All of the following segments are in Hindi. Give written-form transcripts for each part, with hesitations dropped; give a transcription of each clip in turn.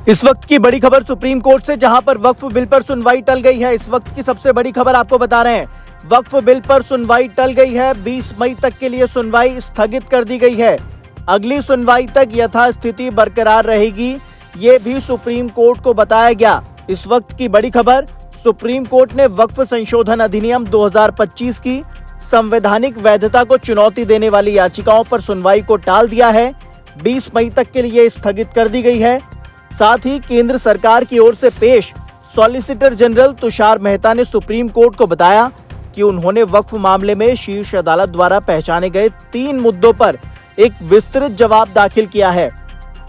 इस वक्त की बड़ी खबर सुप्रीम कोर्ट से, जहां पर वक्फ बिल पर सुनवाई टल गई है। इस वक्त की सबसे बड़ी खबर आपको बता रहे हैं, वक्फ बिल पर सुनवाई टल गई है। 20 मई तक के लिए सुनवाई स्थगित कर दी गई है। अगली सुनवाई तक यथास्थिति बरकरार रहेगी, ये भी सुप्रीम कोर्ट को बताया गया। इस वक्त की बड़ी खबर, सुप्रीम कोर्ट ने वक्फ संशोधन अधिनियम 2025 की संवैधानिक वैधता को चुनौती देने वाली याचिकाओं पर सुनवाई को टाल दिया है। 20 मई तक के लिए स्थगित कर दी गई है। साथ ही केंद्र सरकार की ओर से पेश सॉलिसिटर जनरल तुषार मेहता ने सुप्रीम कोर्ट को बताया कि उन्होंने वक्फ मामले में शीर्ष अदालत द्वारा पहचाने गए 3 मुद्दों पर एक विस्तृत जवाब दाखिल किया है।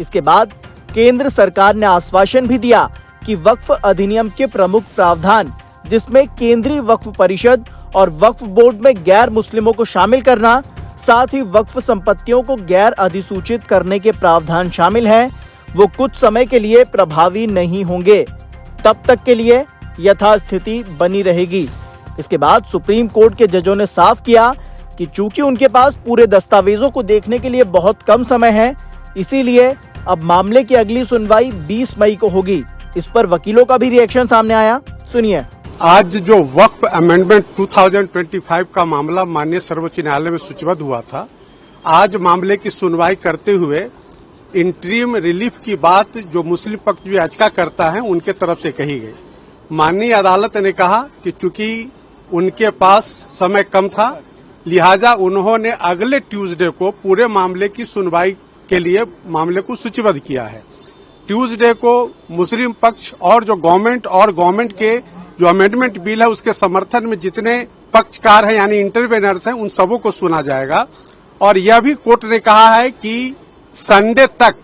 इसके बाद केंद्र सरकार ने आश्वासन भी दिया कि वक्फ अधिनियम के प्रमुख प्रावधान, जिसमें केंद्रीय वक्फ परिषद और वक्फ बोर्ड में गैर मुस्लिमों को शामिल करना, साथ ही वक्फ संपत्तियों को गैर अधिसूचित करने के प्रावधान शामिल हैं, वो कुछ समय के लिए प्रभावी नहीं होंगे। तब तक के लिए यथास्थिति बनी रहेगी। इसके बाद सुप्रीम कोर्ट के जजों ने साफ किया कि चूंकि उनके पास पूरे दस्तावेजों को देखने के लिए बहुत कम समय है, इसीलिए अब मामले की अगली सुनवाई 20 मई को होगी। इस पर वकीलों का भी रिएक्शन सामने आया, सुनिए। आज जो वक्फ अमेंडमेंट 2025 का मामला माननीय सर्वोच्च न्यायालय में सूचीबद्ध हुआ था, आज मामले की सुनवाई करते हुए इंटरिम रिलीफ की बात जो मुस्लिम पक्ष जो याचिका करता है उनके तरफ से कही गई। माननीय अदालत ने कहा कि चूंकि उनके पास समय कम था, लिहाजा उन्होंने अगले ट्यूसडे को पूरे मामले की सुनवाई के लिए मामले को सूचीबद्ध किया है। ट्यूसडे को मुस्लिम पक्ष और जो गवर्नमेंट के जो अमेंडमेंट बिल है उसके समर्थन में जितने पक्षकार हैं यानी इंटरवेनर्स हैं, उन सबों को सुना जाएगा। और यह भी कोर्ट ने कहा है कि संडे तक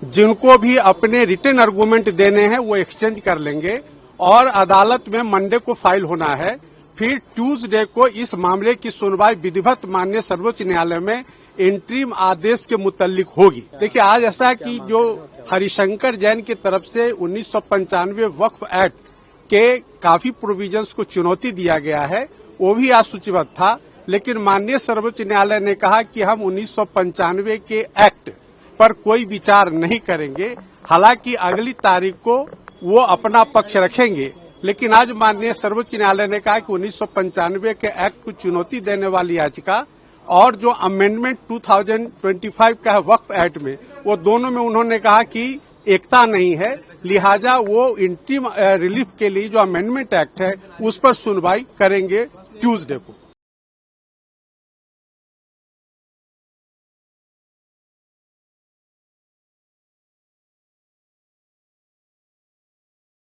जिनको भी अपने रिटन आर्गुमेंट देने हैं वो एक्सचेंज कर लेंगे और अदालत में मंडे को फाइल होना है। फिर ट्यूसडे को इस मामले की सुनवाई विधिवत माननीय सर्वोच्च न्यायालय में इंटरिम आदेश के मुतालिक होगी। देखिए, आज ऐसा है कि जो हरिशंकर जैन की तरफ से 1995 वक्फ एक्ट के काफी प्रोविजंस को चुनौती दिया गया है, वो भी आज सूचीबद्ध था। लेकिन माननीय सर्वोच्च न्यायालय ने कहा कि हम 1995 के एक्ट पर कोई विचार नहीं करेंगे। हालांकि अगली तारीख को वो अपना पक्ष रखेंगे, लेकिन आज माननीय सर्वोच्च न्यायालय ने कहा कि 1995 के एक्ट को चुनौती देने वाली याचिका और जो अमेंडमेंट 2025 का है वक्फ एक्ट में, वो दोनों में उन्होंने कहा कि एकता नहीं है। लिहाजा वो इंटरिम रिलीफ के लिए जो अमेंडमेंट एक्ट है उस पर सुनवाई करेंगे ट्यूसडे को।